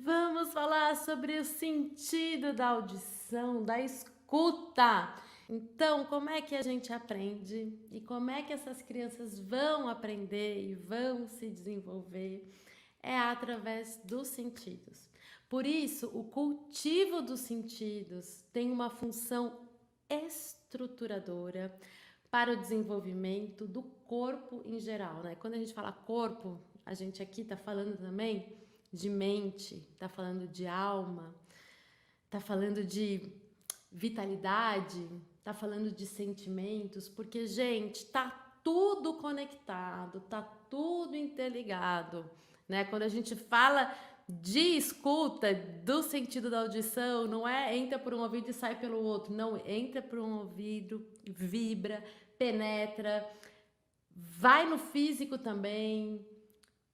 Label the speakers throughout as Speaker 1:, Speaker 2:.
Speaker 1: Vamos falar sobre o sentido da audição, da escuta. Então, como é que a gente aprende e como é que essas crianças vão aprender e vão se desenvolver? É através dos sentidos. Por isso, o cultivo dos sentidos tem uma função estruturadora para o desenvolvimento do corpo em geral, né? Quando a gente fala corpo, a gente aqui está falando também de mente, está falando de alma, está falando de vitalidade, está falando de sentimentos, porque, gente, tá tudo conectado, tá tudo interligado, né? Quando a gente fala de escuta, do sentido da audição, não é entra por um ouvido e sai pelo outro, não, entra por um ouvido, vibra, penetra, vai no físico também,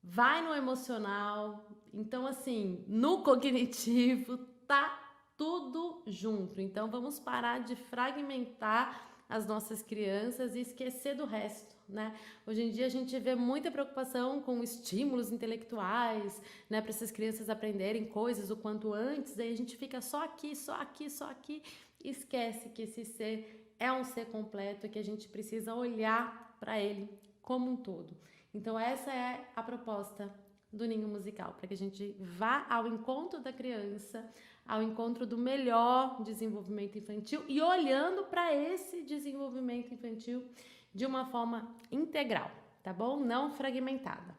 Speaker 1: vai no emocional. Então, assim, no cognitivo tá tudo junto. Então, vamos parar de fragmentar as nossas crianças e esquecer do resto, né? Hoje em dia a gente vê muita preocupação com estímulos intelectuais, né, para essas crianças aprenderem coisas o quanto antes, daí a gente fica só aqui, só aqui, só aqui, e esquece que esse ser é um ser completo, que a gente precisa olhar para ele como um todo. Então essa é a proposta do Ninho Musical, para que a gente vá ao encontro da criança, ao encontro do melhor desenvolvimento infantil e olhando para esse desenvolvimento infantil de uma forma integral, tá bom? Não fragmentada.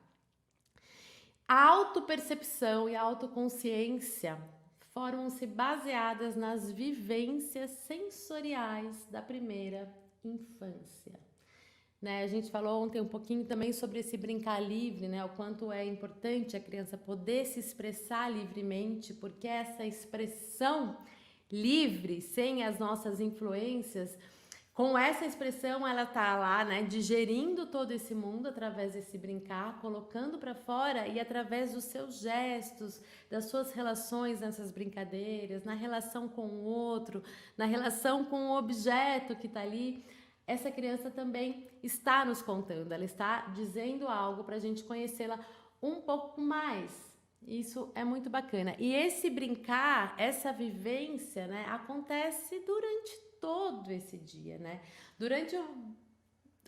Speaker 1: A autopercepção e a autoconsciência formam-se baseadas nas vivências sensoriais da primeira infância. Né? A gente falou ontem um pouquinho também sobre esse brincar livre, né? O quanto é importante a criança poder se expressar livremente, porque essa expressão livre, sem as nossas influências, com essa expressão ela tá lá, né, digerindo todo esse mundo através desse brincar, colocando para fora e através dos seus gestos, das suas relações nessas brincadeiras, na relação com o outro, na relação com o objeto que tá ali. Essa criança também está nos contando, ela está dizendo algo para a gente conhecê-la um pouco mais. Isso é muito bacana. E esse brincar, essa vivência, né, acontece durante todo esse dia, né? Durante o...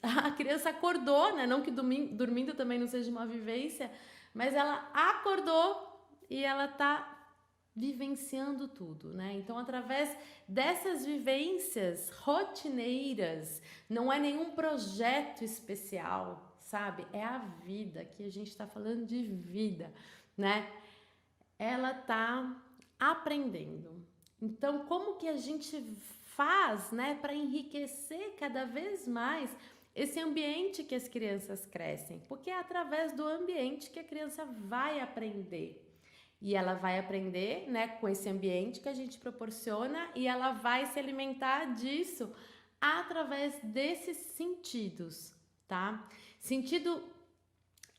Speaker 1: A criança acordou, né? Não que dormindo também não seja uma vivência, mas ela acordou e ela tá vivenciando tudo, né? Então, através dessas vivências rotineiras, não é nenhum projeto especial, sabe? É a vida, que a gente está falando de vida, né? Ela tá aprendendo. Então, como que a gente faz, né, para enriquecer cada vez mais esse ambiente que as crianças crescem? Porque é através do ambiente que a criança vai aprender. E ela vai aprender, né, com esse ambiente que a gente proporciona e ela vai se alimentar disso através desses sentidos, tá? Sentido,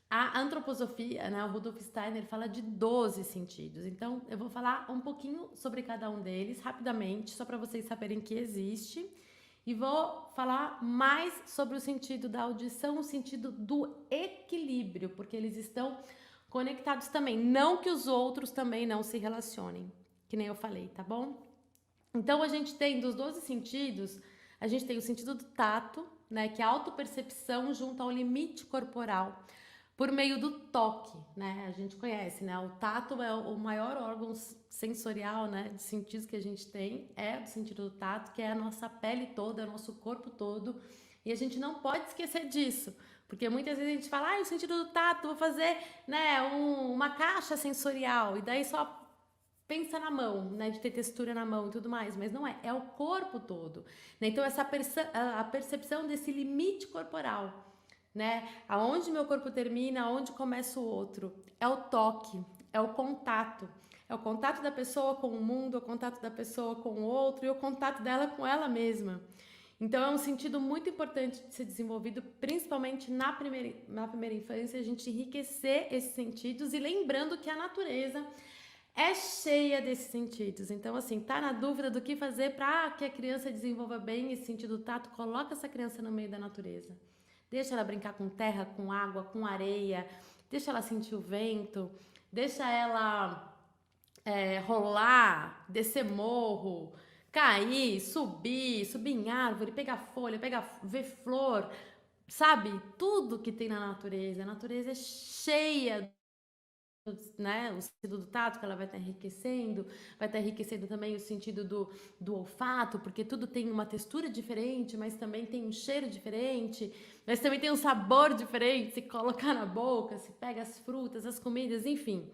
Speaker 1: a antroposofia, né, o Rudolf Steiner fala de 12 sentidos. Então, eu vou falar um pouquinho sobre cada um deles rapidamente, só para vocês saberem que existe. E vou falar mais sobre o sentido da audição, o sentido do equilíbrio, porque eles estão conectados também. Não que os outros também não se relacionem, que nem eu falei, tá bom? Então a gente tem dos 12 sentidos, a gente tem o sentido do tato, né, que é a autopercepção junto ao limite corporal, por meio do toque, né? A gente conhece, né? O tato é o maior órgão sensorial, né, de sentidos que a gente tem, é o sentido do tato, que é a nossa pele toda, é o nosso corpo todo, e a gente não pode esquecer disso. Porque muitas vezes a gente fala, o sentido do tato, vou fazer, né, uma caixa sensorial, e daí só pensa na mão, né, de ter textura na mão e tudo mais, mas não é, é o corpo todo, né? Então essa a percepção desse limite corporal, né, aonde meu corpo termina, aonde começa o outro, é o toque, é o contato da pessoa com o mundo, é o contato da pessoa com o outro e o contato dela com ela mesma. Então é um sentido muito importante de ser desenvolvido, principalmente na primeira infância, a gente enriquecer esses sentidos e lembrando que a natureza é cheia desses sentidos. Então, assim, tá na dúvida do que fazer para que a criança desenvolva bem esse sentido tato, coloca essa criança no meio da natureza. Deixa ela brincar com terra, com água, com areia, deixa ela sentir o vento, deixa ela rolar, descer morro, cair, subir em árvore, pegar folha, ver flor, sabe? Tudo que tem na natureza. A natureza é cheia, né? O sentido do tato, que ela vai estar enriquecendo também o sentido do olfato, porque tudo tem uma textura diferente, mas também tem um cheiro diferente, mas também tem um sabor diferente, se colocar na boca, se pega as frutas, as comidas, enfim.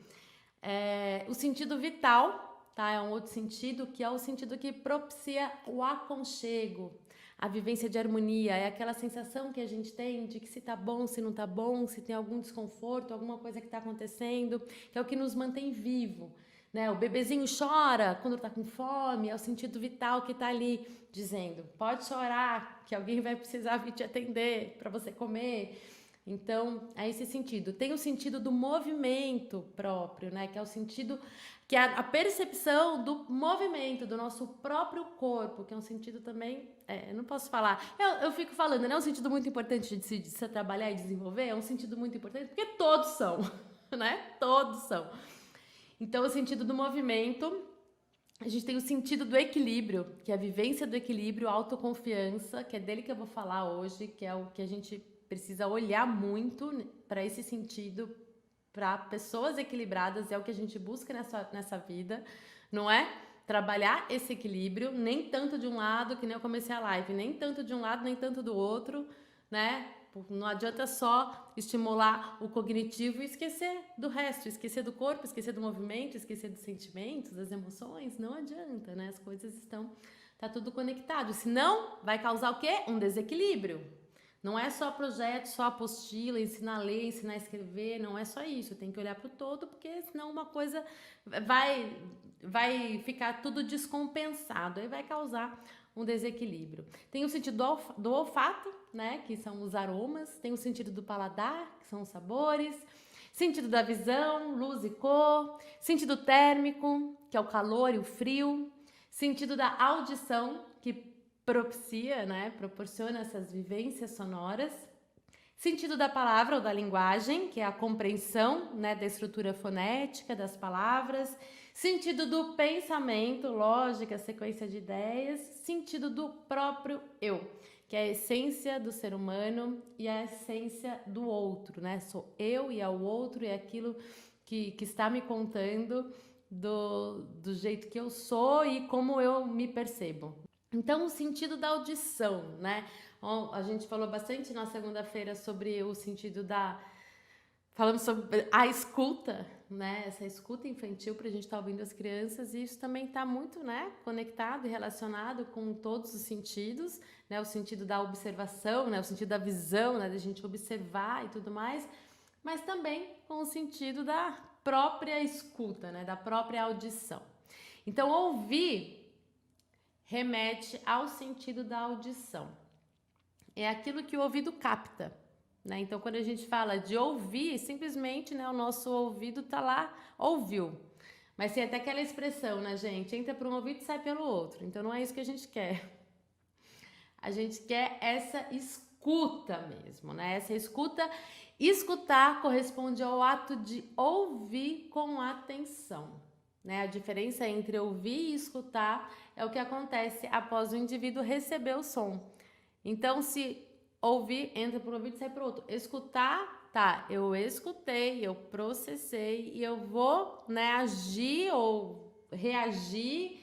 Speaker 1: O sentido vital, tá? É um outro sentido, que é o sentido que propicia o aconchego, a vivência de harmonia. É aquela sensação que a gente tem de que se tá bom, se não tá bom, se tem algum desconforto, alguma coisa que tá acontecendo, que é o que nos mantém vivo, né? O bebezinho chora quando tá com fome, é o sentido vital que tá ali dizendo: pode chorar, que alguém vai precisar vir te atender para você comer. Então, é esse sentido. Tem o sentido do movimento próprio, né? Que é o sentido, que é a percepção do movimento do nosso próprio corpo, que é um sentido também, não posso falar. Eu fico falando, né? É um sentido muito importante de se trabalhar e desenvolver, é um sentido muito importante, porque todos são, né? Todos são. Então, o sentido do movimento, a gente tem o sentido do equilíbrio, que é a vivência do equilíbrio, a autoconfiança, que é dele que eu vou falar hoje, que é o que a gente precisa olhar muito para esse sentido, para pessoas equilibradas, é o que a gente busca nessa vida, não é? Trabalhar esse equilíbrio, nem tanto de um lado, que nem eu comecei a live, nem tanto de um lado, nem tanto do outro, né? Não adianta só estimular o cognitivo e esquecer do resto, esquecer do corpo, esquecer do movimento, esquecer dos sentimentos, das emoções, não adianta, né? As coisas tá tudo conectado, senão vai causar o quê? Um desequilíbrio. Não é só projeto, só apostila, ensinar a ler, ensinar a escrever, não é só isso, tem que olhar para o todo, porque senão uma coisa vai ficar tudo descompensado, aí vai causar um desequilíbrio. Tem o sentido do olfato, né, que são os aromas, tem o sentido do paladar, que são os sabores, sentido da visão, luz e cor, sentido térmico, que é o calor e o frio, sentido da audição, que propicia, né, proporciona essas vivências sonoras, sentido da palavra ou da linguagem, que é a compreensão, né, da estrutura fonética das palavras, sentido do pensamento, lógica, sequência de ideias, sentido do próprio eu, que é a essência do ser humano e a essência do outro, né? Sou eu e é o outro, é aquilo que está me contando do jeito que eu sou e como eu me percebo. Então, o sentido da audição, né? A gente falou bastante na segunda-feira sobre o sentido da... Falamos sobre a escuta, né? Essa escuta infantil para a gente estar ouvindo as crianças, e isso também está muito, né, conectado e relacionado com todos os sentidos, né? O sentido da observação, né? O sentido da visão, né? Da gente observar e tudo mais, mas também com o sentido da própria escuta, né? Da própria audição. Então, ouvir remete ao sentido da audição. É aquilo que o ouvido capta, né? Então, quando a gente fala de ouvir, simplesmente, né, o nosso ouvido tá lá, ouviu. Mas tem até aquela expressão, né, gente? Entra por um ouvido e sai pelo outro. Então, não é isso que a gente quer. A gente quer essa escuta mesmo, né? Essa escuta. Escutar corresponde ao ato de ouvir com atenção, né? A diferença entre ouvir e escutar é o que acontece após o indivíduo receber o som. Então, se ouvir, entra por um ouvido e sai por outro. Escutar, tá, eu escutei, eu processei e eu vou, né, agir ou reagir,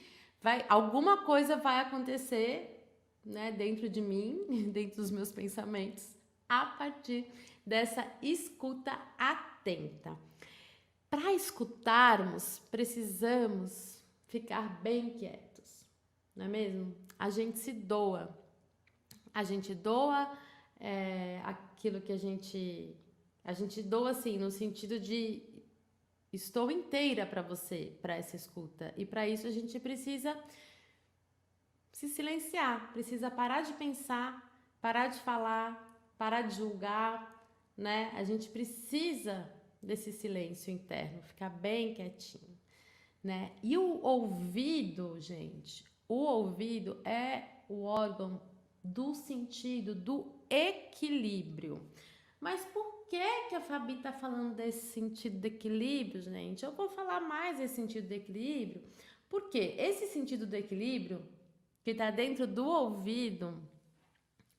Speaker 1: alguma coisa vai acontecer, né, dentro de mim, dentro dos meus pensamentos, a partir dessa escuta atenta. Para escutarmos, precisamos ficar bem quietos, não é mesmo? A gente se doa. A gente doa aquilo que a gente doa assim, no sentido de estou inteira para você, para essa escuta. E para isso a gente precisa se silenciar, precisa parar de pensar, parar de falar, parar de julgar, né? A gente precisa desse silêncio interno, ficar bem quietinho, né? E o ouvido, gente, o ouvido é o órgão do sentido do equilíbrio. Mas por que a Fabi tá falando desse sentido do equilíbrio, gente? Eu vou falar mais desse sentido do equilíbrio, porque esse sentido do equilíbrio, que tá dentro do ouvido,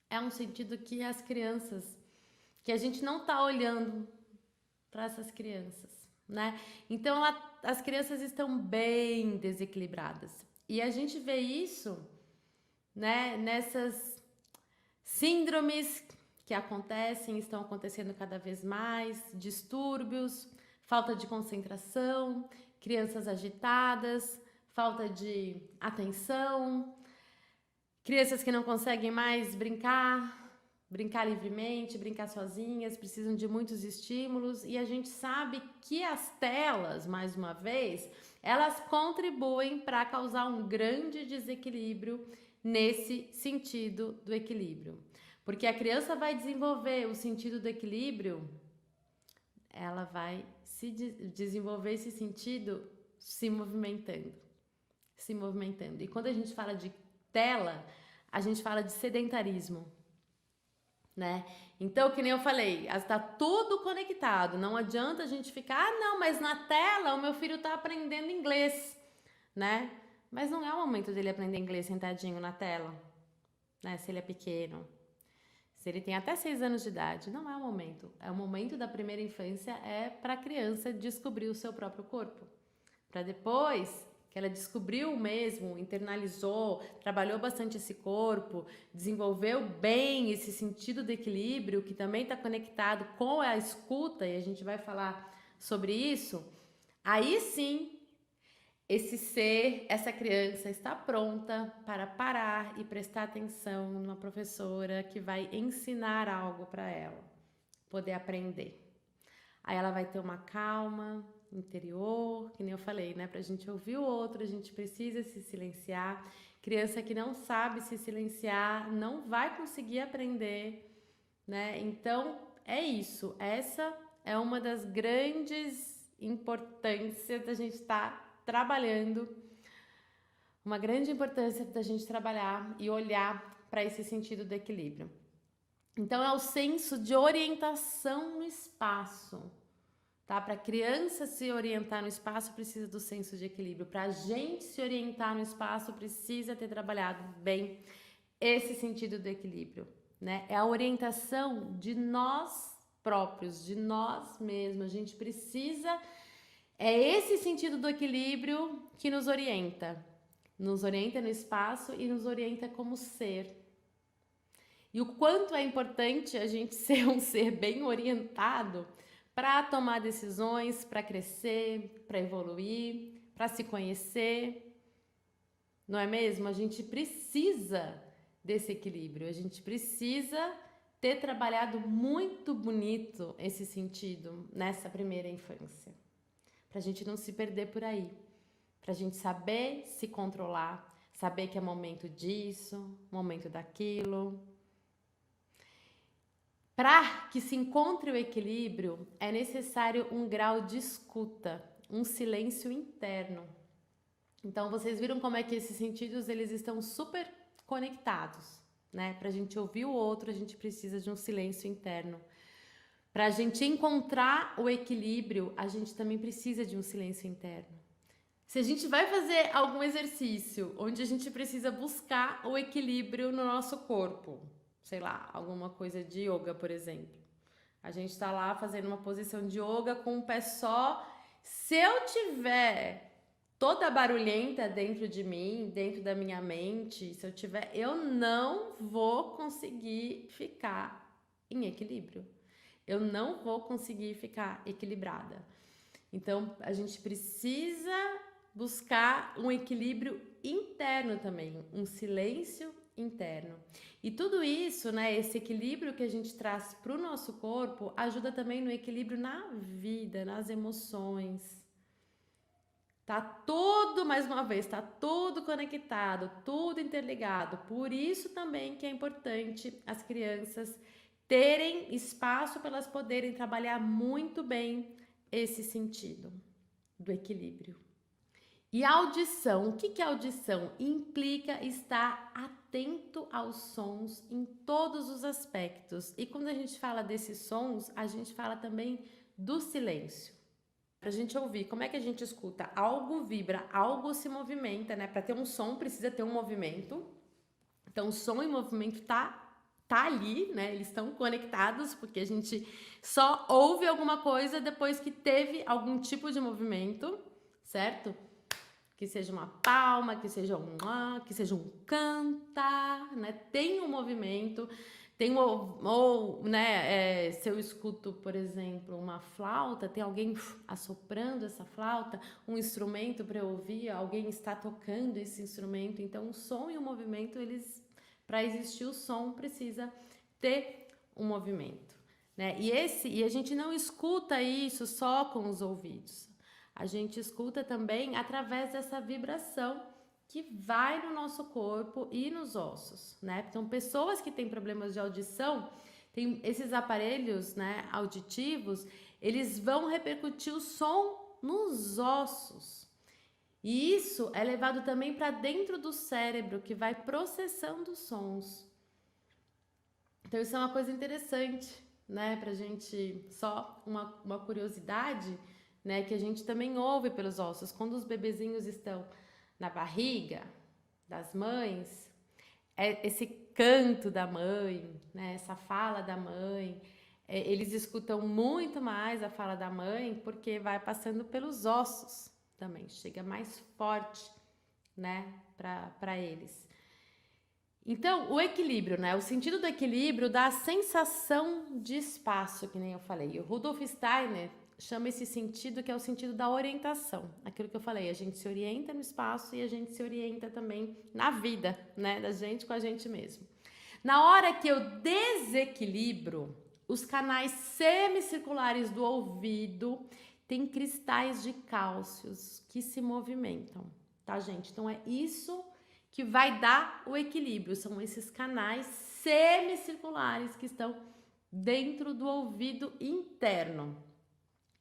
Speaker 1: é um sentido que as crianças, que a gente não tá olhando para essas crianças, né? Então, as crianças estão bem desequilibradas. E a gente vê isso, né, nessas síndromes que acontecem, estão acontecendo cada vez mais, distúrbios, falta de concentração, crianças agitadas, falta de atenção, crianças que não conseguem mais brincar livremente, brincar sozinhas, precisam de muitos estímulos, e a gente sabe que as telas, mais uma vez, elas contribuem para causar um grande desequilíbrio nesse sentido do equilíbrio. Porque a criança vai desenvolver o sentido do equilíbrio, ela vai desenvolver esse sentido se movimentando. E quando a gente fala de tela, a gente fala de sedentarismo, né? Então, que nem eu falei, está tudo conectado. Não adianta a gente ficar, não, mas na tela o meu filho está aprendendo inglês, né? Mas não é o momento dele aprender inglês sentadinho na tela, né? Se ele é pequeno. Se ele tem até 6 anos de idade, não é o momento. É o momento da primeira infância, é para a criança descobrir o seu próprio corpo. Para depois que ela descobriu mesmo, internalizou, trabalhou bastante esse corpo, desenvolveu bem esse sentido de equilíbrio, que também está conectado com a escuta, e a gente vai falar sobre isso, aí sim, essa criança está pronta para parar e prestar atenção numa professora que vai ensinar algo para ela, poder aprender. Aí ela vai ter uma calma interior, que nem eu falei, né? Pra gente ouvir o outro, a gente precisa se silenciar. Criança que não sabe se silenciar não vai conseguir aprender, né? Então, é isso. Essa é uma das grandes importâncias da gente estar trabalhando, uma grande importância da gente trabalhar e olhar para esse sentido do equilíbrio. Então, é o senso de orientação no espaço, tá? Para a criança se orientar no espaço, precisa do senso de equilíbrio. Para a gente se orientar no espaço, precisa ter trabalhado bem esse sentido do equilíbrio, né? É a orientação de nós próprios, de nós mesmos. A gente precisa... É esse sentido do equilíbrio que nos orienta no espaço e nos orienta como ser. E o quanto é importante a gente ser um ser bem orientado para tomar decisões, para crescer, para evoluir, para se conhecer. Não é mesmo? A gente precisa desse equilíbrio, a gente precisa ter trabalhado muito bonito esse sentido nessa primeira infância. Pra gente não se perder por aí, pra gente saber se controlar, saber que é momento disso, momento daquilo. Para que se encontre o equilíbrio, é necessário um grau de escuta, um silêncio interno. Então, vocês viram como é que esses sentidos, eles estão super conectados, né? Pra gente ouvir o outro, a gente precisa de um silêncio interno. Para a gente encontrar o equilíbrio, a gente também precisa de um silêncio interno. Se a gente vai fazer algum exercício onde a gente precisa buscar o equilíbrio no nosso corpo, sei lá, alguma coisa de yoga, por exemplo. A gente está lá fazendo uma posição de yoga com um pé só. Se eu tiver toda barulhenta dentro de mim, dentro da minha mente, eu não vou conseguir ficar em equilíbrio. Eu não vou conseguir ficar equilibrada. Então, a gente precisa buscar um equilíbrio interno também, um silêncio interno. E tudo isso, né, esse equilíbrio que a gente traz para o nosso corpo, ajuda também no equilíbrio na vida, nas emoções. Tá tudo, mais uma vez, tá tudo conectado, tudo interligado. Por isso também que é importante as crianças terem espaço para elas poderem trabalhar muito bem esse sentido do equilíbrio. E a audição, o que é audição? Implica estar atento atento aos sons em todos os aspectos. E quando a gente fala desses sons, a gente fala também do silêncio. Para a gente ouvir, como é que a gente escuta? Algo vibra, algo se movimenta, né? Para ter um som precisa ter um movimento. Então, som e movimento tá ali, né? Eles estão conectados, porque a gente só ouve alguma coisa depois que teve algum tipo de movimento, certo? Que seja uma palma, que seja um cantar, né? Tem um movimento, tem né? Se eu escuto, por exemplo, uma flauta, tem alguém assoprando essa flauta, um instrumento para eu ouvir, alguém está tocando esse instrumento. Então, o som e o movimento, para existir o som, precisa ter um movimento, né? E a gente não escuta isso só com os ouvidos. A gente escuta também através dessa vibração que vai no nosso corpo e nos ossos, né? Então, pessoas que têm problemas de audição, tem esses aparelhos, né, auditivos, eles vão repercutir o som nos ossos. E isso é levado também para dentro do cérebro, que vai processando os sons. Então, isso é uma coisa interessante, né? Pra gente, só uma curiosidade, né, que a gente também ouve pelos ossos. Quando os bebezinhos estão na barriga das mães, esse canto da mãe, né, essa fala da mãe, eles escutam muito mais a fala da mãe porque vai passando pelos ossos também, chega mais forte, né, para eles. Então, o equilíbrio, né? O sentido do equilíbrio dá a sensação de espaço, que nem eu falei. O Rudolf Steiner chama esse sentido que é o sentido da orientação. Aquilo que eu falei, a gente se orienta no espaço e a gente se orienta também na vida, né? Da gente com a gente mesmo. Na hora que eu desequilibro, os canais semicirculares do ouvido têm cristais de cálcios que se movimentam, tá, gente? Então, é isso que vai dar o equilíbrio. São esses canais semicirculares que estão dentro do ouvido interno.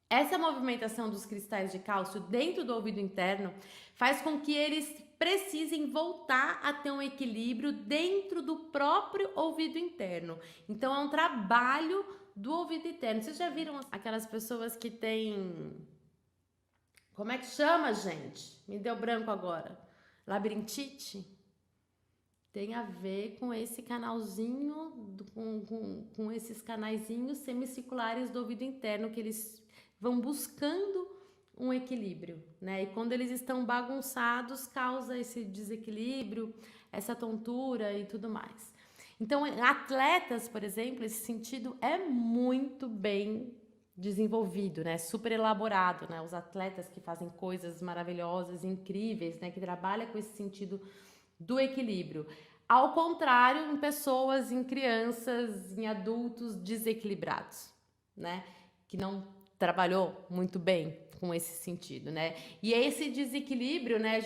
Speaker 1: Essa movimentação dos cristais de cálcio dentro do ouvido interno faz com que eles precisem voltar a ter um equilíbrio dentro do próprio ouvido interno. Então, é um trabalho do ouvido interno. Vocês já viram aquelas pessoas que têm... Como é que chama, gente? Me deu branco agora. Labirintite? Tem a ver com esse canalzinho, com esses canaizinhos semicirculares do ouvido interno, que eles vão buscando um equilíbrio, né? E quando eles estão bagunçados, causa esse desequilíbrio, essa tontura e tudo mais. Então, atletas, por exemplo, esse sentido é muito bem desenvolvido, né? Super elaborado, né? Os atletas que fazem coisas maravilhosas, incríveis, né? Que trabalham com esse sentido do equilíbrio. Ao contrário, em pessoas, em crianças, em adultos desequilibrados, né? Que não trabalhou muito bem com esse sentido, né? E esse desequilíbrio, né?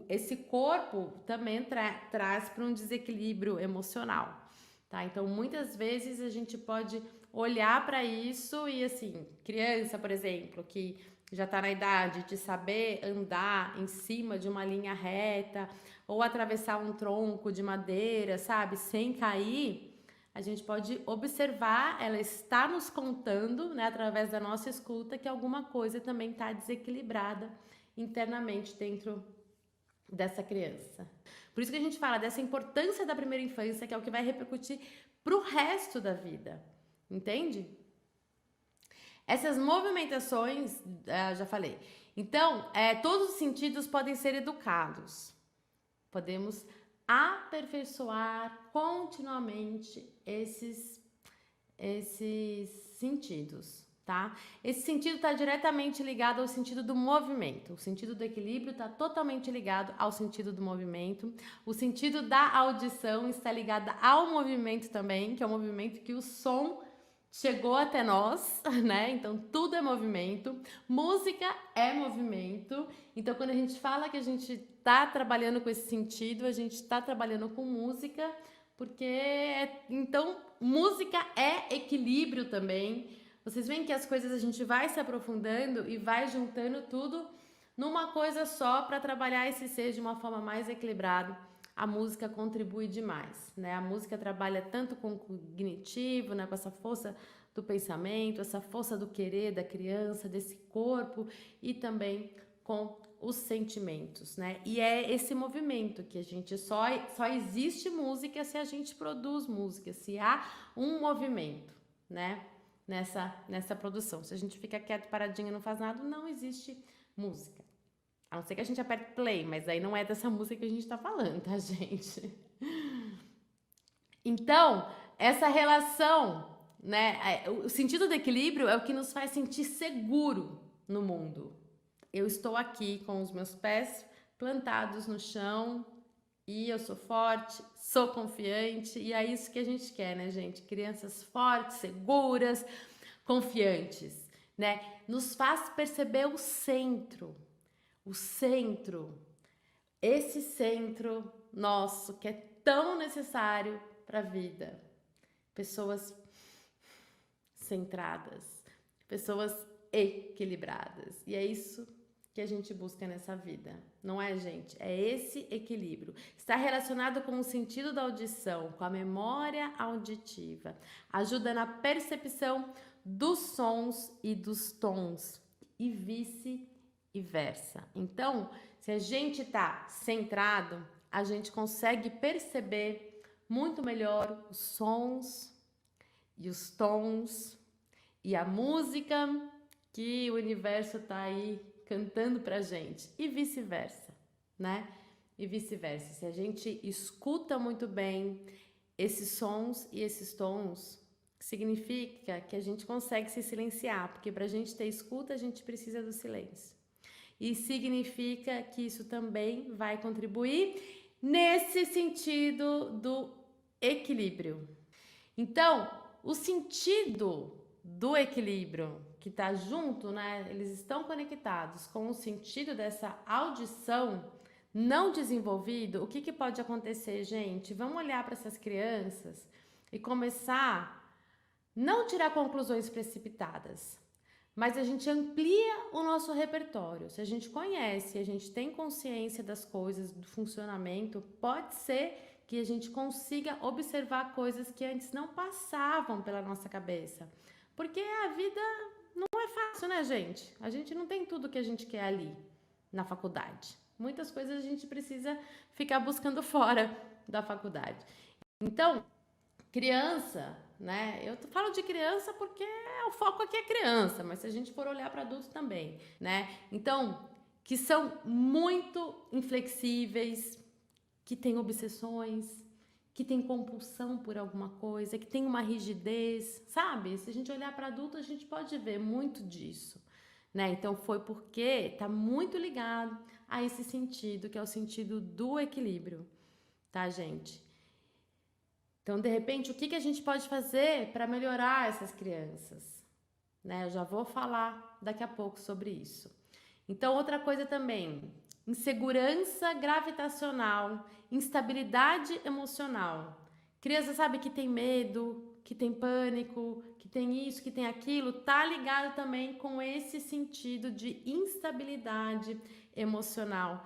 Speaker 1: Esse corpo também traz para um desequilíbrio emocional, tá? Então, muitas vezes a gente pode olhar para isso e, assim, criança, por exemplo, que já está na idade de saber andar em cima de uma linha reta ou atravessar um tronco de madeira, sabe? Sem cair. A gente pode observar, ela está nos contando, né, através da nossa escuta, que alguma coisa também está desequilibrada internamente dentro dessa criança. Por isso que a gente fala dessa importância da primeira infância, que é o que vai repercutir para o resto da vida, entende? Essas movimentações, já falei. Então, todos os sentidos podem ser educados. Podemos aperfeiçoar continuamente esses sentidos, tá? Esse sentido está diretamente ligado ao sentido do movimento. O sentido do equilíbrio está totalmente ligado ao sentido do movimento. O sentido da audição está ligado ao movimento também, que é o movimento que o som chegou até nós, né? Então, tudo é movimento. Música é movimento. Então, quando a gente fala que a gente tá trabalhando com esse sentido, a gente tá trabalhando com música, porque, então, música é equilíbrio também. Vocês veem que as coisas a gente vai se aprofundando e vai juntando tudo numa coisa só para trabalhar esse ser de uma forma mais equilibrada a música contribui demais, né? A música trabalha tanto com o cognitivo, né? Com essa força do pensamento, essa força do querer da criança, desse corpo, e também com os sentimentos, né? E é esse movimento que a gente só existe música se a gente produz música, se há um movimento, né? Nessa produção. Se a gente fica quieto, paradinho, não faz nada, não existe música. A não ser que a gente aperte play, mas aí não é dessa música que a gente tá falando, tá, gente? Então, essa relação, né? O sentido do equilíbrio é o que nos faz sentir seguro no mundo. Eu estou aqui com os meus pés plantados no chão e eu sou forte, sou confiante, e é isso que a gente quer, né, gente? Crianças fortes, seguras, confiantes, né? Nos faz perceber o centro, esse centro nosso que é tão necessário para a vida. Pessoas centradas, pessoas equilibradas. E é isso que a gente busca nessa vida, não é, gente? É esse equilíbrio. Está relacionado com o sentido da audição, com a memória auditiva. Ajuda na percepção dos sons e dos tons e vice-versa. Então, se a gente está centrado, a gente consegue perceber muito melhor os sons e os tons e a música que o universo está aí cantando pra gente, e vice-versa, né? E vice-versa. Se a gente escuta muito bem esses sons e esses tons, significa que a gente consegue se silenciar, porque pra gente ter escuta, a gente precisa do silêncio. E significa que isso também vai contribuir nesse sentido do equilíbrio. Então, o sentido do equilíbrio que está junto, né? Eles estão conectados com o sentido dessa audição não desenvolvido. O que pode acontecer, gente? Vamos olhar para essas crianças e começar não tirar conclusões precipitadas, mas a gente amplia o nosso repertório. Se a gente conhece, a gente tem consciência das coisas, do funcionamento, pode ser que a gente consiga observar coisas que antes não passavam pela nossa cabeça. Porque a vida não é fácil, né, gente? A gente não tem tudo que a gente quer ali na faculdade. Muitas coisas a gente precisa ficar buscando fora da faculdade. Então, criança, né? Eu falo de criança porque o foco aqui é criança, mas se a gente for olhar para adultos também, né? Então, que são muito inflexíveis, que têm obsessões, que tem compulsão por alguma coisa, que tem uma rigidez, sabe? Se a gente olhar para adulto, a gente pode ver muito disso, né? Então foi porque está muito ligado a esse sentido, que é o sentido do equilíbrio, tá, gente? Então, de repente, o que a gente pode fazer para melhorar essas crianças, né? Eu já vou falar daqui a pouco sobre isso. Então, outra coisa também, insegurança gravitacional, instabilidade emocional. Criança sabe que tem medo, que tem pânico, que tem isso, que tem aquilo, tá ligado também com esse sentido de instabilidade emocional,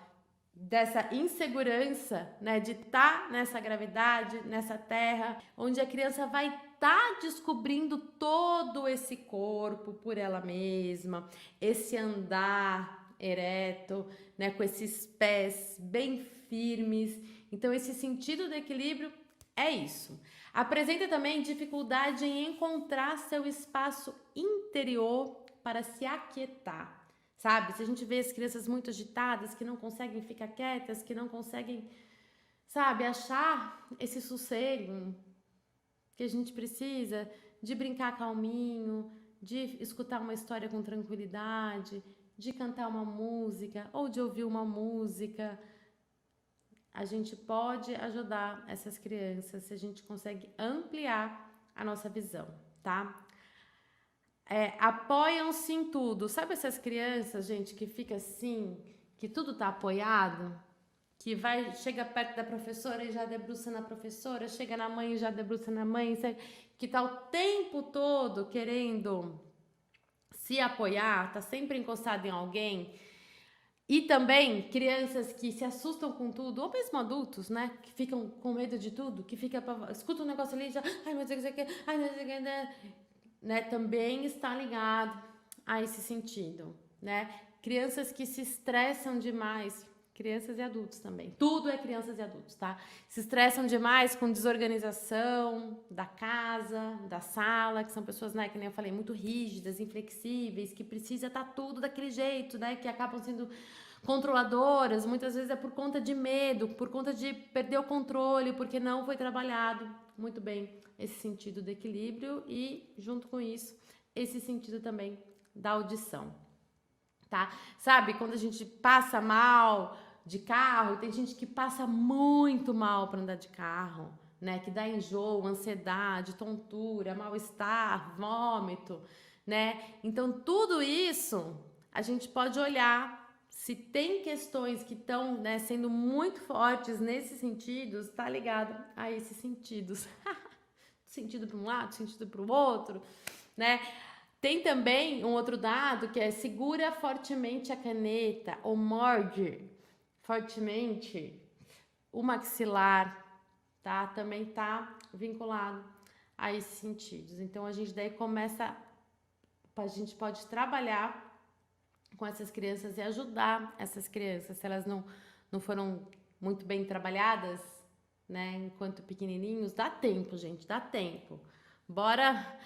Speaker 1: dessa insegurança, né, de estar nessa gravidade, nessa terra, onde a criança vai estar descobrindo todo esse corpo por ela mesma, esse andar ereto, né, com esses pés bem firmes. Então, esse sentido do equilíbrio é isso. Apresenta também dificuldade em encontrar seu espaço interior para se aquietar. Sabe? Se a gente vê as crianças muito agitadas, que não conseguem ficar quietas, que não conseguem, sabe, achar esse sossego que a gente precisa de brincar calminho, de escutar uma história com tranquilidade, de cantar uma música ou de ouvir uma música, a gente pode ajudar essas crianças se a gente consegue ampliar a nossa visão, tá? Apoiam-se em tudo. Sabe essas crianças, gente, que fica assim, que tudo tá apoiado? Que chega perto da professora e já debruça na professora, chega na mãe e já debruça na mãe, que tá o tempo todo querendo se apoiar, tá sempre encostado em alguém. E também crianças que se assustam com tudo, ou mesmo adultos, né? Que ficam com medo de tudo, que escuta um negócio ali e já, ai meu Deus, ai meu Deus, né? Também está ligado a esse sentido, né? Crianças que se estressam demais, crianças e adultos também. Tudo é crianças e adultos, tá? Se estressam demais com desorganização da casa, da sala, que são pessoas, né, que nem eu falei, muito rígidas, inflexíveis, que precisa estar tudo daquele jeito, né, que acabam sendo controladoras, muitas vezes é por conta de medo, por conta de perder o controle, porque não foi trabalhado muito bem esse sentido do equilíbrio e, junto com isso, esse sentido também da audição, tá? Sabe, quando a gente passa mal de carro, tem gente que passa muito mal para andar de carro, né? Que dá enjoo, ansiedade, tontura, mal-estar, vômito, né? Então, tudo isso a gente pode olhar se tem questões que estão, né, sendo muito fortes nesses sentidos, tá ligado a esses sentidos. Sentido para um lado, sentido para o outro, né? Tem também um outro dado que é segura fortemente a caneta ou morde fortemente o maxilar, tá? Também tá vinculado a esses sentidos. Então a gente daí a gente pode trabalhar com essas crianças e ajudar essas crianças, se elas não foram muito bem trabalhadas, né, enquanto pequenininhos, dá tempo, gente, dá tempo. Bora,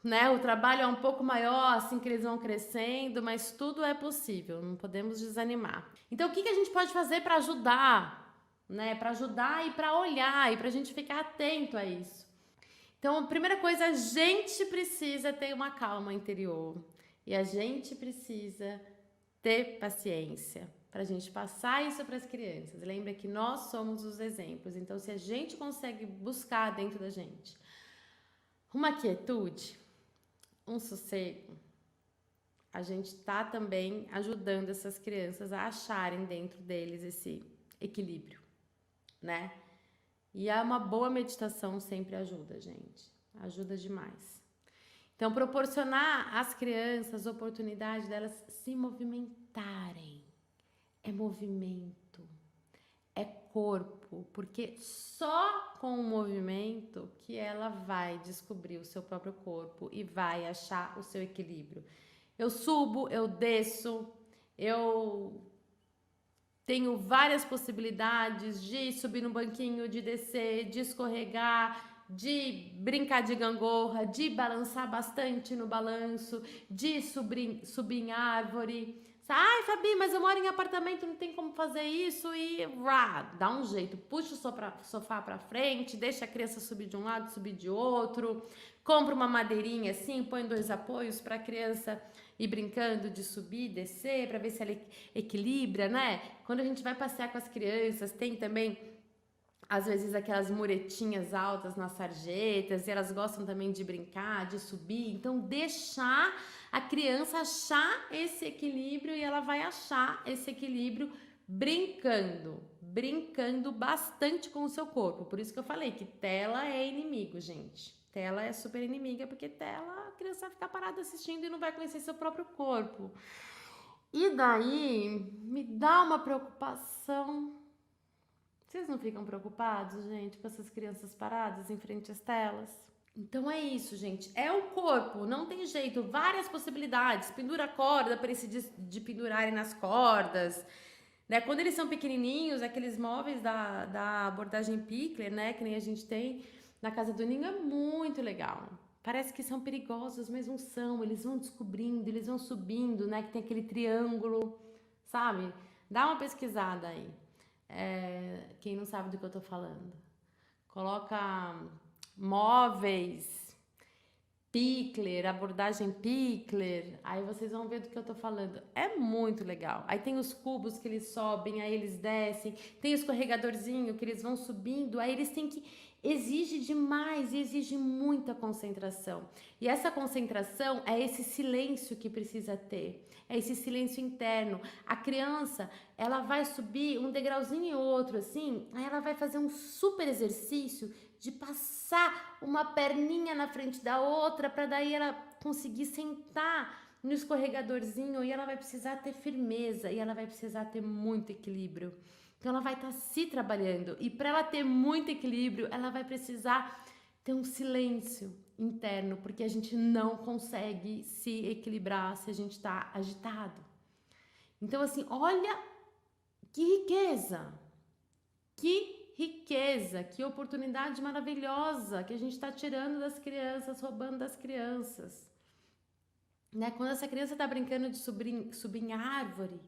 Speaker 1: né, o trabalho é um pouco maior assim que eles vão crescendo, mas tudo é possível, não podemos desanimar. Então, o que a gente pode fazer para ajudar, né, para ajudar e para olhar e para a gente ficar atento a isso? Então, a primeira coisa, a gente precisa ter uma calma interior. E a gente precisa ter paciência para a gente passar isso para as crianças. Lembra que nós somos os exemplos. Então, se a gente consegue buscar dentro da gente uma quietude, um sossego, a gente está também ajudando essas crianças a acharem dentro deles esse equilíbrio, né? E uma boa meditação sempre ajuda, gente. Ajuda demais. Então, proporcionar às crianças a oportunidade delas se movimentarem. É movimento, é corpo, porque só com o movimento que ela vai descobrir o seu próprio corpo e vai achar o seu equilíbrio. Eu subo, eu desço, eu tenho várias possibilidades de subir no banquinho, de descer, de escorregar, de brincar de gangorra, de balançar bastante no balanço, de subir em árvore. Ai, Fabi, mas eu moro em apartamento, não tem como fazer isso e dá um jeito. Puxa o sofá pra frente, deixa a criança subir de um lado, subir de outro. Compra uma madeirinha assim, põe 2 apoios para a criança ir brincando de subir e descer, para ver se ela equilibra, né? Quando a gente vai passear com as crianças, tem também às vezes aquelas muretinhas altas nas sarjetas, e elas gostam também de brincar, de subir. Então, deixar a criança achar esse equilíbrio e ela vai achar esse equilíbrio brincando bastante com o seu corpo. Por isso que eu falei que tela é inimigo, gente. Tela é super inimiga, porque tela a criança vai ficar parada assistindo e não vai conhecer seu próprio corpo. E daí me dá uma preocupação. Vocês não ficam preocupados, gente, com essas crianças paradas em frente às telas? Então é isso, gente. É o corpo, não tem jeito. Várias possibilidades. Pendura a corda para eles de pendurarem nas cordas. Né? Quando eles são pequenininhos, aqueles móveis da abordagem Pickler, né, que nem a gente tem na casa do Ninho, é muito legal. Parece que são perigosos, mas não são. Eles vão descobrindo, eles vão subindo, né, que tem aquele triângulo, sabe? Dá uma pesquisada aí. Quem não sabe do que eu tô falando. Coloca móveis, Pickler, abordagem Pickler, aí vocês vão ver do que eu tô falando. É muito legal. Aí tem os cubos que eles sobem, aí eles descem, tem o escorregadorzinho que eles vão subindo, aí eles têm que exige demais e exige muita concentração. E essa concentração é esse silêncio que precisa ter. É esse silêncio interno. A criança, ela vai subir um degrauzinho e outro assim, aí ela vai fazer um super exercício de passar uma perninha na frente da outra para daí ela conseguir sentar no escorregadorzinho e ela vai precisar ter firmeza e ela vai precisar ter muito equilíbrio. Então ela vai estar se trabalhando e para ela ter muito equilíbrio, ela vai precisar ter um silêncio interno, porque a gente não consegue se equilibrar se a gente está agitado. Então assim, olha que riqueza! Que riqueza, que oportunidade maravilhosa que a gente está tirando das crianças, roubando das crianças. Né? Quando essa criança está brincando de subir em árvore,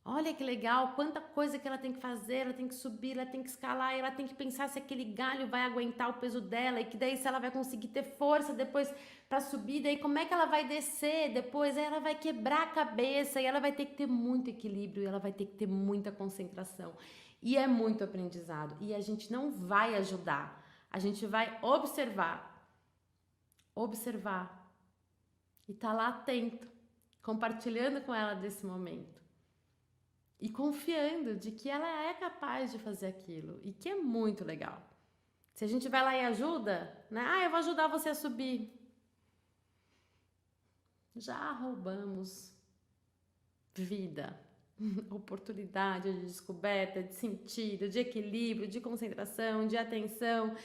Speaker 1: olha que legal, quanta coisa que ela tem que fazer, ela tem que subir, ela tem que escalar, ela tem que pensar se aquele galho vai aguentar o peso dela e que daí se ela vai conseguir ter força depois para subir, daí como é que ela vai descer depois, aí ela vai quebrar a cabeça e ela vai ter que ter muito equilíbrio, e ela vai ter que ter muita concentração. E é muito aprendizado e a gente não vai ajudar, a gente vai observar e tá lá atento, compartilhando com ela desse momento. E confiando de que ela é capaz de fazer aquilo e que é muito legal. Se a gente vai lá e ajuda, né? Ah, eu vou ajudar você a subir. Já roubamos vida, oportunidade de descoberta, de sentido, de equilíbrio, de concentração, de atenção,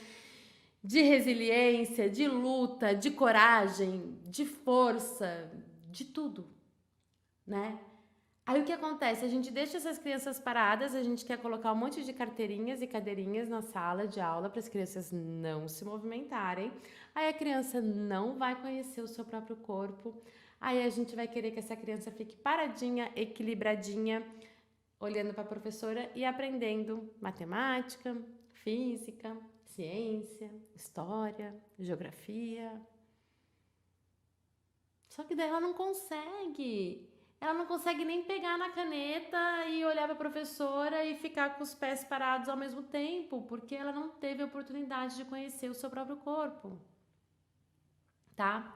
Speaker 1: de resiliência, de luta, de coragem, de força, de tudo, né? Aí o que acontece? A gente deixa essas crianças paradas, a gente quer colocar um monte de carteirinhas e cadeirinhas na sala de aula para as crianças não se movimentarem. Aí a criança não vai conhecer o seu próprio corpo. Aí a gente vai querer que essa criança fique paradinha, equilibradinha, olhando para a professora e aprendendo matemática, física, ciência, história, geografia. Só que daí ela não consegue. Ela não consegue nem pegar na caneta e olhar para a professora e ficar com os pés parados ao mesmo tempo, porque ela não teve a oportunidade de conhecer o seu próprio corpo, tá?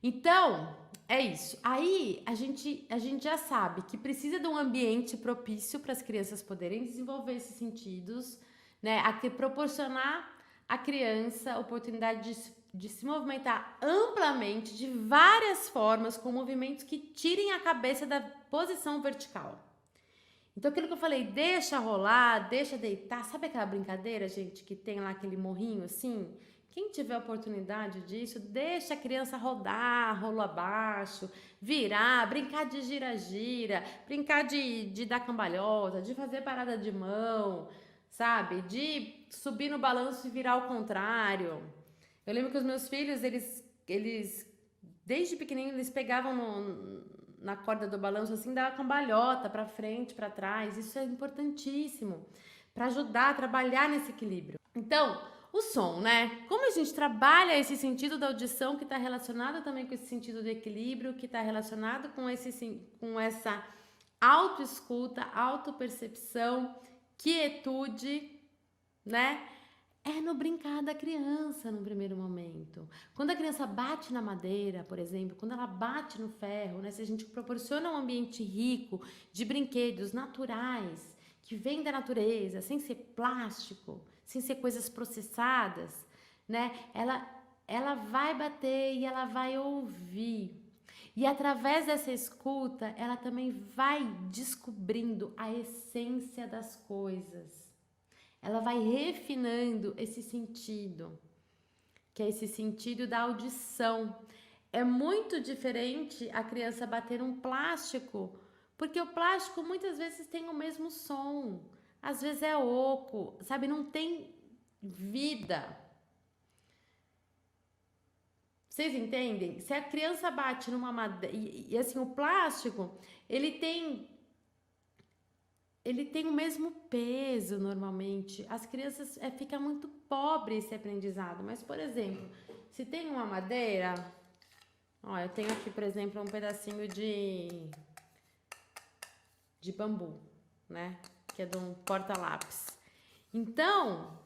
Speaker 1: Então, é isso. Aí a gente já sabe que precisa de um ambiente propício para as crianças poderem desenvolver esses sentidos, né? A que proporcionar à criança a oportunidade de se movimentar amplamente, de várias formas, com movimentos que tirem a cabeça da posição vertical. Então, aquilo que eu falei, deixa rolar, deixa deitar. Sabe aquela brincadeira, gente, que tem lá aquele morrinho assim? Quem tiver oportunidade disso, deixa a criança rodar, rolo abaixo, virar, brincar de gira-gira, brincar de dar cambalhota, de fazer parada de mão, sabe? De subir no balanço e virar ao contrário. Eu lembro que os meus filhos, eles desde pequenininho, eles pegavam na corda do balanço assim, dava cambalhota para frente, para trás. Isso é importantíssimo para ajudar a trabalhar nesse equilíbrio. Então, o som, né? Como a gente trabalha esse sentido da audição que está relacionado também com esse sentido do equilíbrio, que está relacionado com essa autoescuta, autopercepção, quietude, né? É no brincar da criança no primeiro momento. Quando a criança bate na madeira, por exemplo, quando ela bate no ferro, né? Se a gente proporciona um ambiente rico de brinquedos naturais, que vêm da natureza, sem ser plástico, sem ser coisas processadas, né? Ela vai bater e ela vai ouvir. E através dessa escuta, ela também vai descobrindo a essência das coisas. Ela vai refinando esse sentido, que é esse sentido da audição. É muito diferente a criança bater um plástico, porque o plástico muitas vezes tem o mesmo som, às vezes é oco, sabe? Não tem vida. Vocês entendem? Se a criança bate numa madeira, e assim, o plástico, ele tem o mesmo peso normalmente. As crianças fica muito pobre esse aprendizado. Mas, por exemplo, se tem uma madeira, ó, eu tenho aqui, por exemplo, um pedacinho de bambu, né? Que é de um porta-lápis. Então,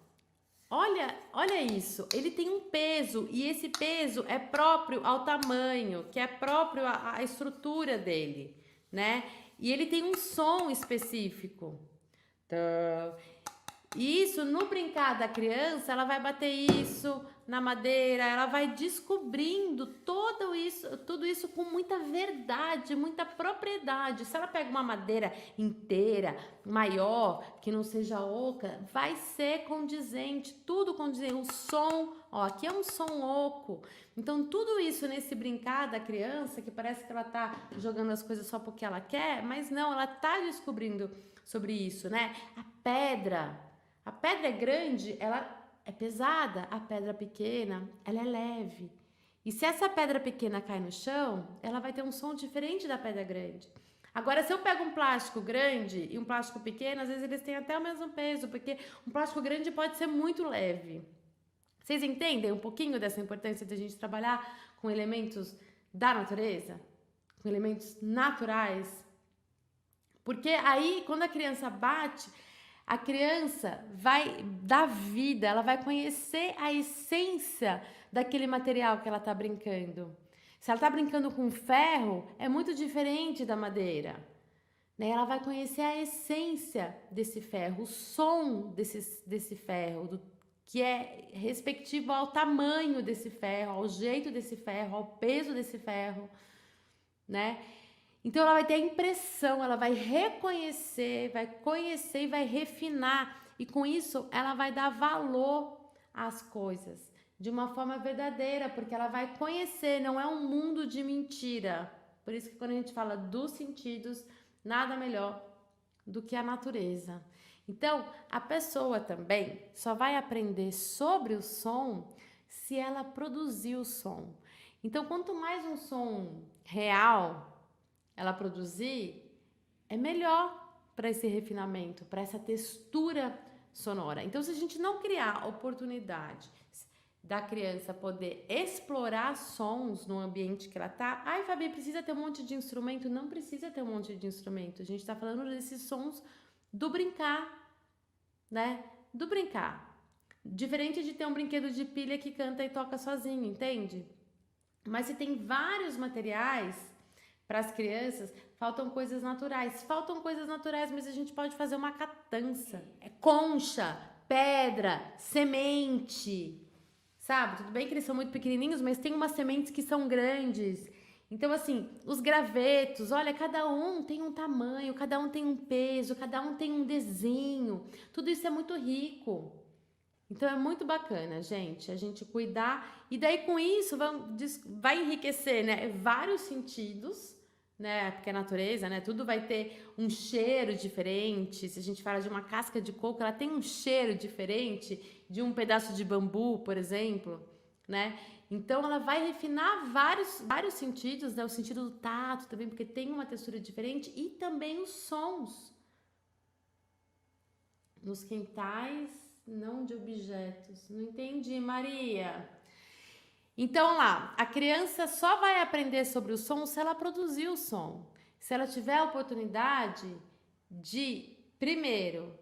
Speaker 1: olha isso. Ele tem um peso e esse peso é próprio ao tamanho, que é próprio à estrutura dele, né? E ele tem um som específico. Então, isso, no brincar da criança, ela vai bater isso, na madeira, ela vai descobrindo tudo isso com muita verdade, muita propriedade. Se ela pega uma madeira inteira, maior, que não seja oca, vai ser condizente, tudo condizente. O som, ó, aqui é um som oco. Então, tudo isso nesse brincar da criança, que parece que ela tá jogando as coisas só porque ela quer, mas não, ela tá descobrindo sobre isso, né? A pedra é grande, ela é pesada, a pedra pequena, ela é leve. E se essa pedra pequena cai no chão, ela vai ter um som diferente da pedra grande. Agora, se eu pego um plástico grande e um plástico pequeno, às vezes eles têm até o mesmo peso, porque um plástico grande pode ser muito leve. Vocês entendem um pouquinho dessa importância de a gente trabalhar com elementos da natureza? Com elementos naturais? Porque aí, quando a criança bate, a criança vai dar vida, ela vai conhecer a essência daquele material que ela está brincando. Se ela está brincando com ferro, é muito diferente da madeira. Né? Ela vai conhecer a essência desse ferro, o som desse ferro, que é respectivo ao tamanho desse ferro, ao jeito desse ferro, ao peso desse ferro, né? Então ela vai ter a impressão, ela vai reconhecer, vai conhecer e vai refinar. E com isso ela vai dar valor às coisas de uma forma verdadeira, porque ela vai conhecer, não é um mundo de mentira. Por isso que quando a gente fala dos sentidos, nada melhor do que a natureza. Então, a pessoa também só vai aprender sobre o som se ela produzir o som. Então, quanto mais um som real ela produzir, é melhor para esse refinamento, para essa textura sonora. Então, se a gente não criar oportunidade da criança poder explorar sons no ambiente que ela tá, ai, Fabi, precisa ter um monte de instrumento? Não precisa ter um monte de instrumento. A gente tá falando desses sons do brincar, né? Do brincar. Diferente de ter um brinquedo de pilha que canta e toca sozinho, entende? Mas se tem vários materiais para as crianças, faltam coisas naturais. Faltam coisas naturais, mas a gente pode fazer uma catança. É concha, pedra, semente, sabe? Tudo bem que eles são muito pequenininhos, mas tem umas sementes que são grandes. Então, assim, os gravetos, olha, cada um tem um tamanho, cada um tem um peso, cada um tem um desenho. Tudo isso é muito rico. Então é muito bacana, gente, a gente cuidar. E daí com isso vai enriquecer, né? Vários sentidos, né? Porque a natureza, né? Tudo vai ter um cheiro diferente. Se a gente fala de uma casca de coco, ela tem um cheiro diferente de um pedaço de bambu, por exemplo, né? Então ela vai refinar vários sentidos, né? O sentido do tato também, porque tem uma textura diferente, e também os sons. Nos quintais, não de objetos. Não entendi, Maria. Então lá, a criança só vai aprender sobre o som se ela produzir o som. Se ela tiver a oportunidade de, primeiro,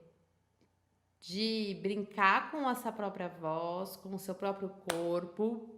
Speaker 1: de brincar com essa própria voz, com o seu próprio corpo,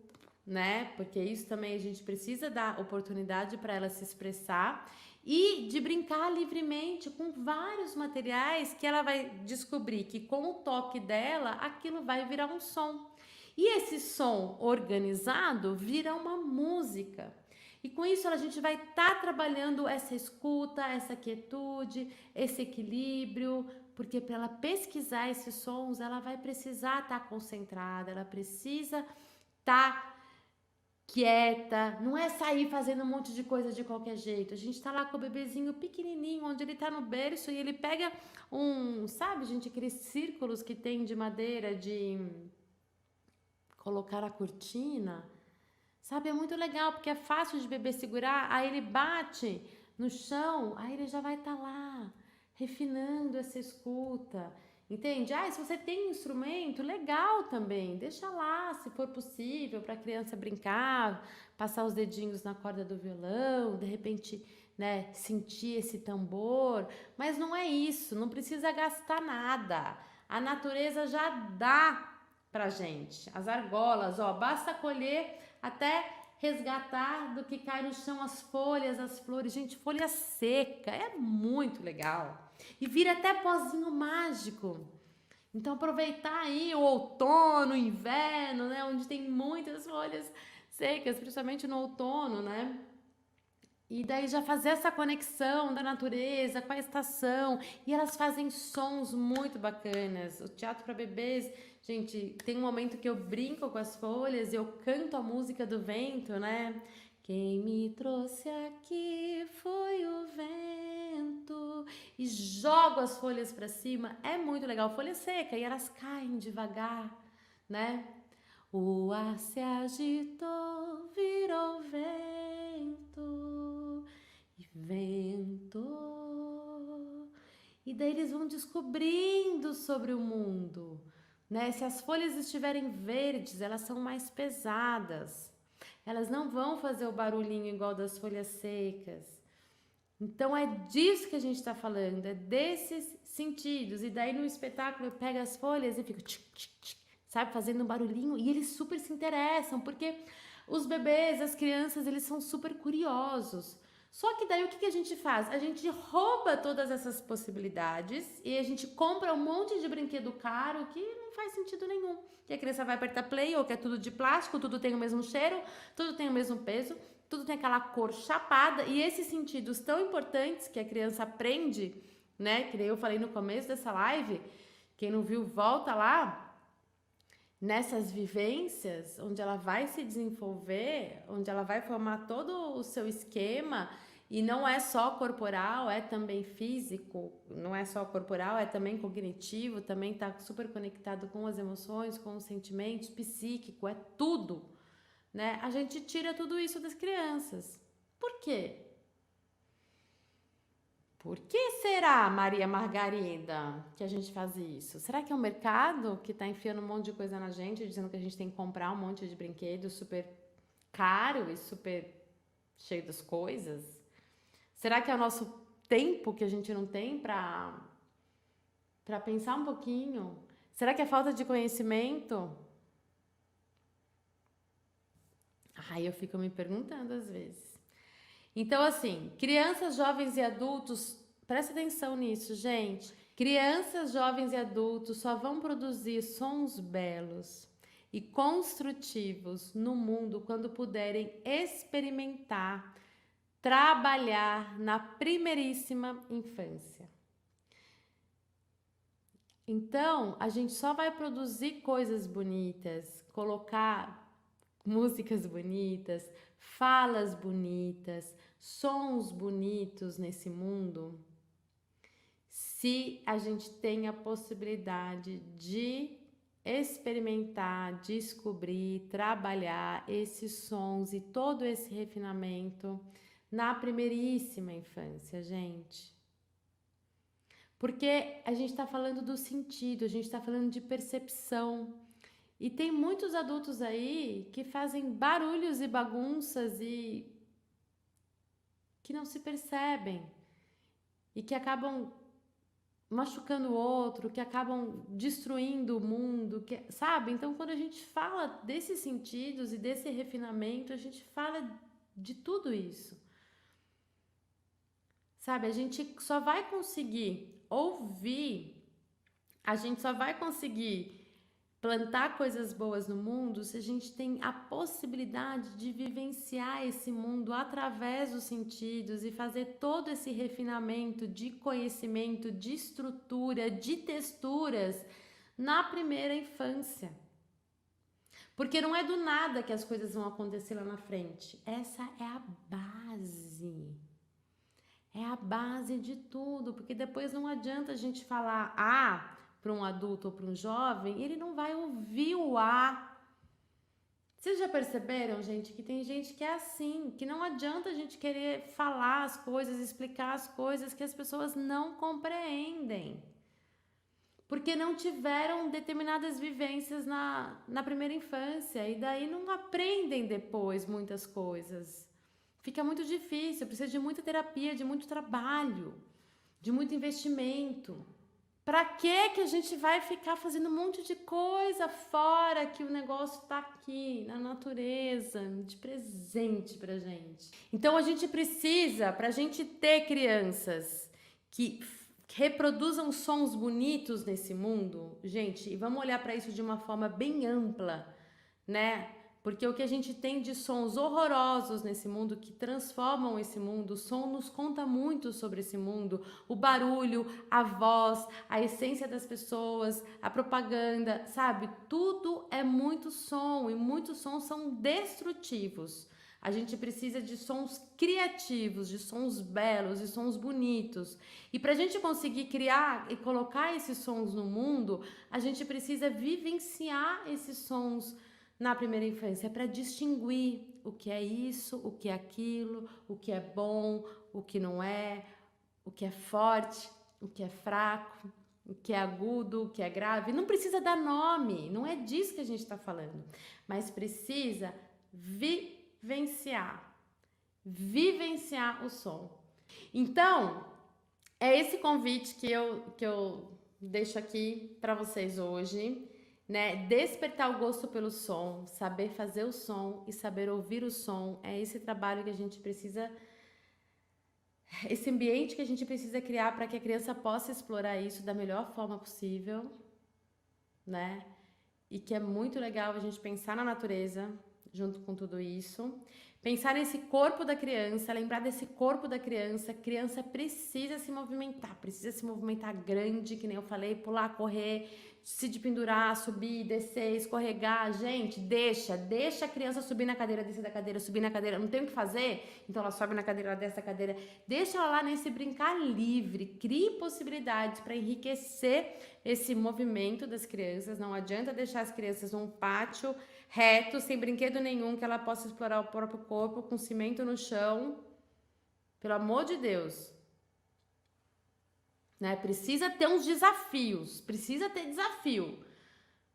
Speaker 1: né? Porque isso também a gente precisa dar oportunidade para ela se expressar, e de brincar livremente com vários materiais que ela vai descobrir que com o toque dela aquilo vai virar um som. E esse som organizado vira uma música. E com isso a gente vai estar trabalhando essa escuta, essa quietude, esse equilíbrio, porque para ela pesquisar esses sons, ela vai precisar estar concentrada, ela precisa estar quieta, não é sair fazendo um monte de coisa de qualquer jeito. A gente tá lá com o bebezinho pequenininho, onde ele tá no berço, e ele pega sabe, gente, aqueles círculos que tem de madeira de colocar a cortina, sabe? É muito legal, porque é fácil de bebê segurar, aí ele bate no chão, aí ele já vai estar lá, refinando essa escuta. Entende? Se você tem instrumento, legal também, deixa lá, se for possível, para a criança brincar, passar os dedinhos na corda do violão, de repente, né, sentir esse tambor, mas não é isso, não precisa gastar nada. A natureza já dá pra gente. As argolas, ó, basta colher até resgatar do que cai no chão, as folhas, as flores. Gente, folha seca, é muito legal. E vira até pozinho mágico. Então aproveitar aí o outono, o inverno, né, onde tem muitas folhas secas, principalmente no outono, né? E daí já fazer essa conexão da natureza com a estação. E elas fazem sons muito bacanas. O teatro para bebês, gente, tem um momento que eu brinco com as folhas e eu canto a música do vento, né? Quem me trouxe aqui foi o vento. E jogo as folhas para cima. É muito legal. Folha seca e elas caem devagar, né? O ar se agitou, virou vento e ventou. E daí eles vão descobrindo sobre o mundo, né? Se as folhas estiverem verdes, elas são mais pesadas. Elas não vão fazer o barulhinho igual das folhas secas. Então é disso que a gente está falando, é desses sentidos. E daí no espetáculo pega as folhas e fica tchic, tchic, tchic, sabe, fazendo um barulhinho, e eles super se interessam, porque os bebês, as crianças, eles são super curiosos. Só que daí o que a gente faz? A gente rouba todas essas possibilidades e a gente compra um monte de brinquedo caro que não faz sentido nenhum. Que a criança vai apertar play, ou que é tudo de plástico, tudo tem o mesmo cheiro, tudo tem o mesmo peso, tudo tem aquela cor chapada, e esses sentidos tão importantes que a criança aprende, né? Que eu falei no começo dessa live, quem não viu, volta lá. Nessas vivências, onde ela vai se desenvolver, onde ela vai formar todo o seu esquema, e não é só corporal, é também físico, não é só corporal, é também cognitivo, também está super conectado com as emoções, com os sentimentos, psíquico, é tudo, né? A gente tira tudo isso das crianças. Por quê? Por que será, Maria Margarida, que a gente faz isso? Será que é o mercado que está enfiando um monte de coisa na gente, dizendo que a gente tem que comprar um monte de brinquedo super caro e super cheio das coisas? Será que é o nosso tempo que a gente não tem para pensar um pouquinho? Será que é falta de conhecimento? Ai, eu fico me perguntando às vezes. Então, assim, crianças, jovens e adultos, presta atenção nisso, gente. Crianças, jovens e adultos só vão produzir sons belos e construtivos no mundo quando puderem experimentar, trabalhar na primeiríssima infância. Então, a gente só vai produzir coisas bonitas, colocar músicas bonitas, falas bonitas, sons bonitos nesse mundo, se a gente tem a possibilidade de experimentar, descobrir, trabalhar esses sons e todo esse refinamento na primeiríssima infância, gente. Porque a gente está falando do sentido, a gente está falando de percepção. E tem muitos adultos aí que fazem barulhos e bagunças e que não se percebem e que acabam machucando o outro, que acabam destruindo o mundo, sabe? Então, quando a gente fala desses sentidos e desse refinamento, a gente fala de tudo isso. Sabe? A gente só vai conseguir ouvir, a gente só vai conseguir plantar coisas boas no mundo se a gente tem a possibilidade de vivenciar esse mundo através dos sentidos e fazer todo esse refinamento de conhecimento, de estrutura, de texturas na primeira infância. Porque não é do nada que as coisas vão acontecer lá na frente. Essa é a base. É a base de tudo, porque depois não adianta a gente falar para um adulto ou para um jovem, ele não vai ouvir o A. Vocês já perceberam, gente, que tem gente que é assim, que não adianta a gente querer falar as coisas, explicar as coisas que as pessoas não compreendem. Porque não tiveram determinadas vivências na primeira infância e daí não aprendem depois muitas coisas. Fica muito difícil, precisa de muita terapia, de muito trabalho, de muito investimento. Pra que a gente vai ficar fazendo um monte de coisa fora que o negócio tá aqui na natureza, de presente pra gente? Então a gente precisa, pra gente ter crianças que reproduzam sons bonitos nesse mundo, gente, e vamos olhar para isso de uma forma bem ampla, né? Porque o que a gente tem de sons horrorosos nesse mundo, que transformam esse mundo, o som nos conta muito sobre esse mundo, o barulho, a voz, a essência das pessoas, a propaganda, sabe? Tudo é muito som e muitos sons são destrutivos. A gente precisa de sons criativos, de sons belos, de sons bonitos. E para a gente conseguir criar e colocar esses sons no mundo, a gente precisa vivenciar esses sons na primeira infância para distinguir o que é isso, o que é aquilo, o que é bom, o que não é, o que é forte, o que é fraco, o que é agudo, o que é grave. Não precisa dar nome, não é disso que a gente está falando, mas precisa vivenciar o som. Então, é esse convite que eu deixo aqui para vocês hoje, né? Despertar o gosto pelo som, saber fazer o som e saber ouvir o som. É esse trabalho que a gente precisa, esse ambiente que a gente precisa criar para que a criança possa explorar isso da melhor forma possível, né? E que é muito legal a gente pensar na natureza junto com tudo isso. Pensar nesse corpo da criança, lembrar desse corpo da criança. A criança precisa se movimentar grande, que nem eu falei, pular, correr, se de pendurar, subir, descer, escorregar. Gente, deixa a criança subir na cadeira, descer da cadeira, subir na cadeira. Não tem o que fazer? Então ela sobe na cadeira, ela desce da cadeira. Deixa ela lá nesse brincar livre. Crie possibilidades para enriquecer esse movimento das crianças. Não adianta deixar as crianças num pátio reto, sem brinquedo nenhum, que ela possa explorar o próprio corpo, com cimento no chão. Pelo amor de Deus. Né? Precisa ter uns desafios, precisa ter desafio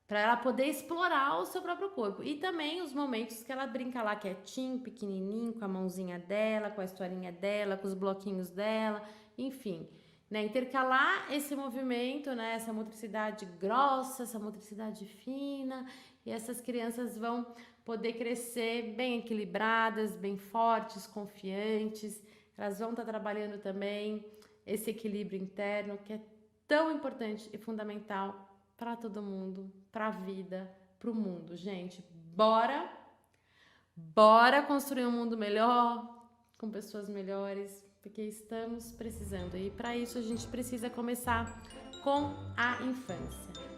Speaker 1: para ela poder explorar o seu próprio corpo. E também os momentos que ela brinca lá quietinho, pequenininho, com a mãozinha dela, com a historinha dela, com os bloquinhos dela, enfim. Né? Intercalar esse movimento, né? Essa motricidade grossa, essa motricidade fina, e essas crianças vão poder crescer bem equilibradas, bem fortes, confiantes. Elas vão estar trabalhando também esse equilíbrio interno que é tão importante e fundamental para todo mundo, para a vida, para o mundo. Gente, bora construir um mundo melhor, com pessoas melhores, porque estamos precisando. E para isso a gente precisa começar com a infância.